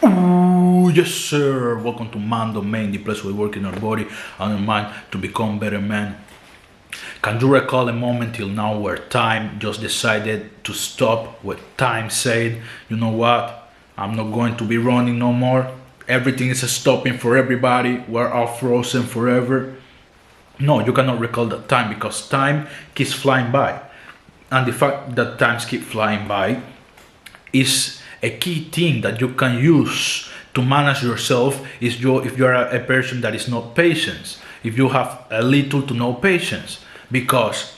Ooh, yes, sir. Welcome to Man Domain, the place where we work in our body and our mind to become better men. Can you recall a moment till now where time just decided to stop? Where time said, you know what? I'm not going to be running no more. Everything is stopping for everybody. We're all frozen forever. No, you cannot recall that time because time keeps flying by. And the fact that times keep flying by is a key thing that you can use to manage yourself is if you're a person that is not patient, if you have a little to no patience. Because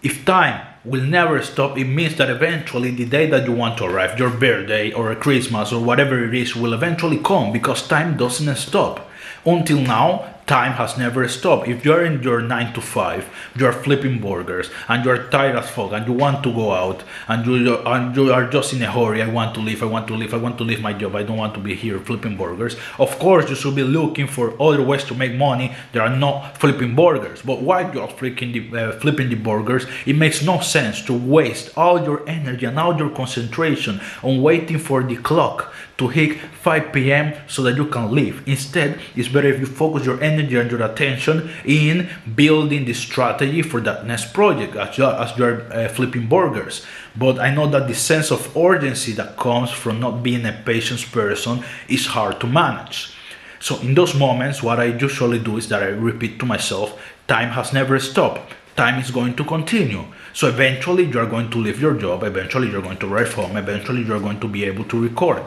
if time will never stop, it means that eventually the day that you want to arrive, your birthday or a Christmas or whatever it is, will eventually come because time doesn't stop. Until now, time has never stopped. If you're in your 9 to 5, you're flipping burgers and you're tired as fuck and you want to go out and you are just in a hurry. I want to leave, I want to leave, I want to leave my job. I don't want to be here flipping burgers. Of course, you should be looking for other ways to make money that are not flipping burgers. But while you're flipping the burgers, it makes no sense to waste all your energy and all your concentration on waiting for the clock to hit 5 p.m. so that you can leave. Instead, it's better if you focus your energy and your attention in building the strategy for that next project as you're flipping burgers. But I know that the sense of urgency that comes from not being a patient person is hard to manage. So in those moments, what I usually do is that I repeat to myself, time has never stopped. Time is going to continue. So eventually you're going to leave your job, eventually you're going to arrive home, eventually you're going to be able to record.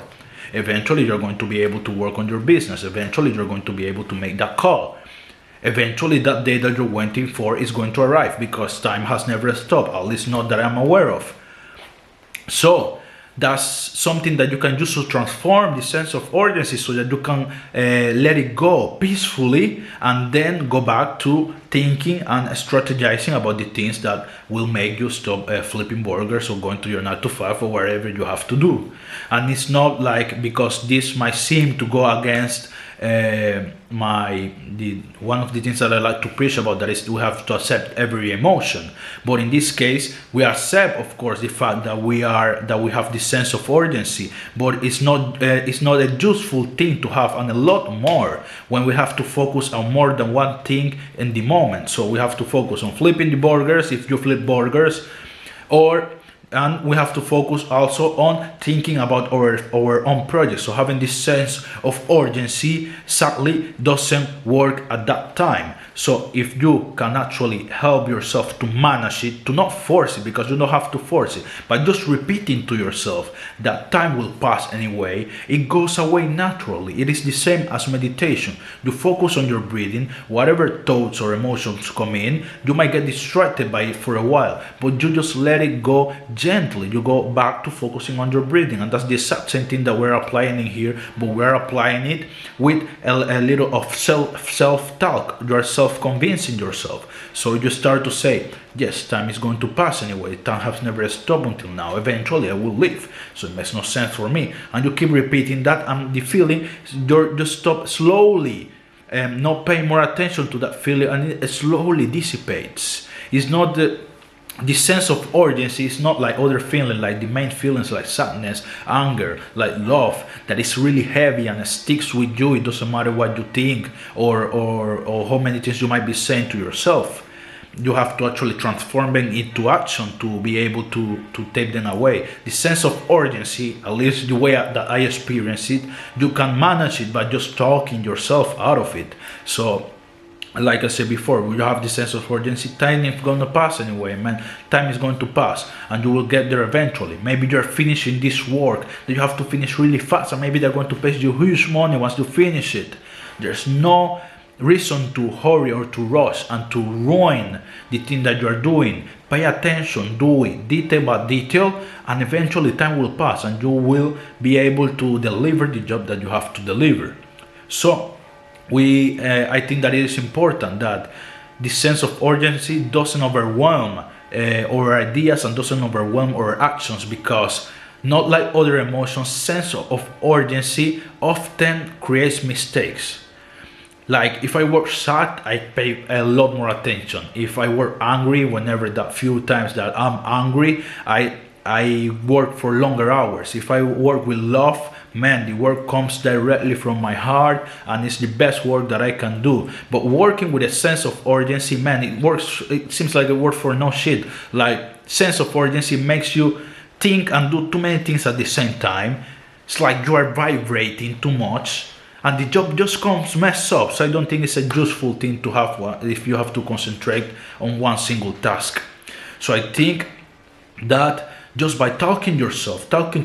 Eventually you're going to be able to work on your business. Eventually you're going to be able to make that call. Eventually that day that you're waiting for is going to arrive because time has never stopped, at least not that I'm aware of. So that's something that you can use to transform the sense of urgency so that you can let it go peacefully and then go back to thinking and strategizing about the things that will make you stop flipping burgers or going to your 9 to 5 or wherever you have to do. And it's not like because this might seem to go against one of the things that I like to preach about, that is we have to accept every emotion. But in this case, we accept, of course, the fact that we have this sense of urgency. But it's not a useful thing to have, and a lot more when we have to focus on more than one thing in the moment. So we have to focus on flipping the burgers if you flip burgers, and we have to focus also on thinking about our own projects. So having this sense of urgency sadly doesn't work at that time. So if you can actually help yourself to manage it, to not force it, because you don't have to force it, but just repeating to yourself that time will pass anyway, it goes away naturally. It is the same as meditation. You focus on your breathing, whatever thoughts or emotions come in, you might get distracted by it for a while, but you just let it go gently. You go back to focusing on your breathing, and that's the exact same thing that we're applying in here, but we're applying it with a little of self-talk. You are self-convincing yourself. So you start to say, yes, time is going to pass anyway. Time has never stopped until now. Eventually I will leave. So it makes no sense for me. And you keep repeating that, and the feeling, you just stop slowly, not paying more attention to that feeling, and it slowly dissipates. It's not the sense of urgency is not like other feelings, like the main feelings like sadness, anger, like love, that is really heavy and sticks with you. It doesn't matter what you think or how many things you might be saying to yourself. You have to actually transform them into action to be able to take them away. The sense of urgency, at least the way that I experience it, you can manage it by just talking yourself out of it. So like I said before, we have the sense of urgency. Time is going to pass anyway, man. Time is going to pass and you will get there eventually. Maybe you're finishing this work that you have to finish really fast, and maybe they're going to pay you huge money once you finish it. There's no reason to hurry or to rush and to ruin the thing that you're doing. Pay attention, do it detail by detail, and eventually time will pass and you will be able to deliver the job that you have to deliver. So I think that it is important that the sense of urgency doesn't overwhelm our ideas and doesn't overwhelm our actions, because not like other emotions, sense of urgency often creates mistakes. Like if I were sad, I pay a lot more attention. If I were angry, whenever that few times that I'm angry, I I work for longer hours. If I work with love, man, the work comes directly from my heart and it's the best work that I can do. But working with a sense of urgency, man, it seems like it works for no shit. Like, sense of urgency makes you think and do too many things at the same time. It's like you are vibrating too much and the job just comes messed up. So I don't think it's a useful thing to have if you have to concentrate on one single task. So I think that just by talking to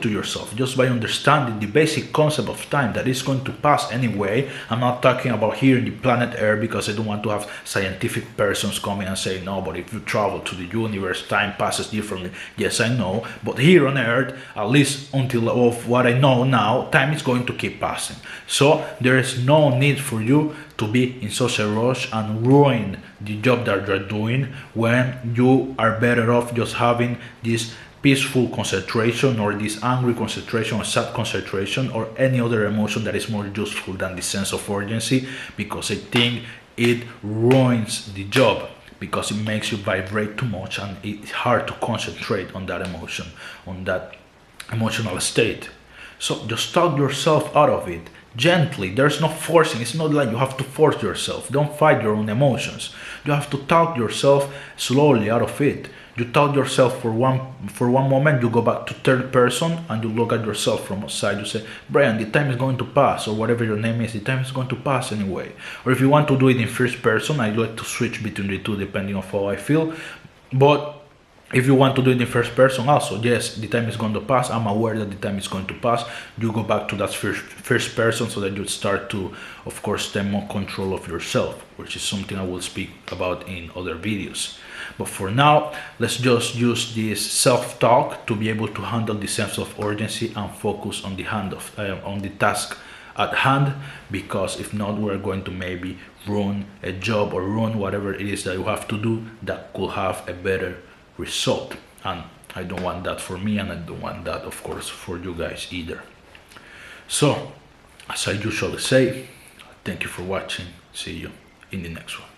yourself, just by understanding the basic concept of time, that is going to pass anyway. I'm not talking about here in the planet Earth, because I don't want to have scientific persons coming and say, no, but if you travel to the universe, time passes differently. Yes, I know, but here on Earth, at least until of what I know now, time is going to keep passing. So there is no need for you to be in such a rush and ruin the job that you're doing, when you are better off just having this peaceful concentration, or this angry concentration, or sad concentration, or any other emotion that is more useful than the sense of urgency, because I think it ruins the job, because it makes you vibrate too much and it's hard to concentrate on that emotion, on that emotional state. So just talk yourself out of it gently. There's no forcing. It's not like you have to force yourself. Don't fight your own emotions. You have to talk yourself slowly out of it. You talk yourself for one moment, you go back to third person and you look at yourself from outside. You say, Brian, the time is going to pass, or whatever your name is, the time is going to pass anyway. Or if you want to do it in first person, I like to switch between the two depending on how I feel. But if you want to do it in first person also, yes, the time is going to pass. I'm aware that the time is going to pass. You go back to that first person, so that you start to, of course, take more control of yourself, which is something I will speak about in other videos. But for now, let's just use this self-talk to be able to handle the sense of urgency and focus on the task at hand, because if not, we're going to maybe ruin a job or ruin whatever it is that you have to do that could have a better result. And I don't want that for me, and I don't want that, of course, for you guys either. So, as I usually say, thank you for watching. See you in the next one.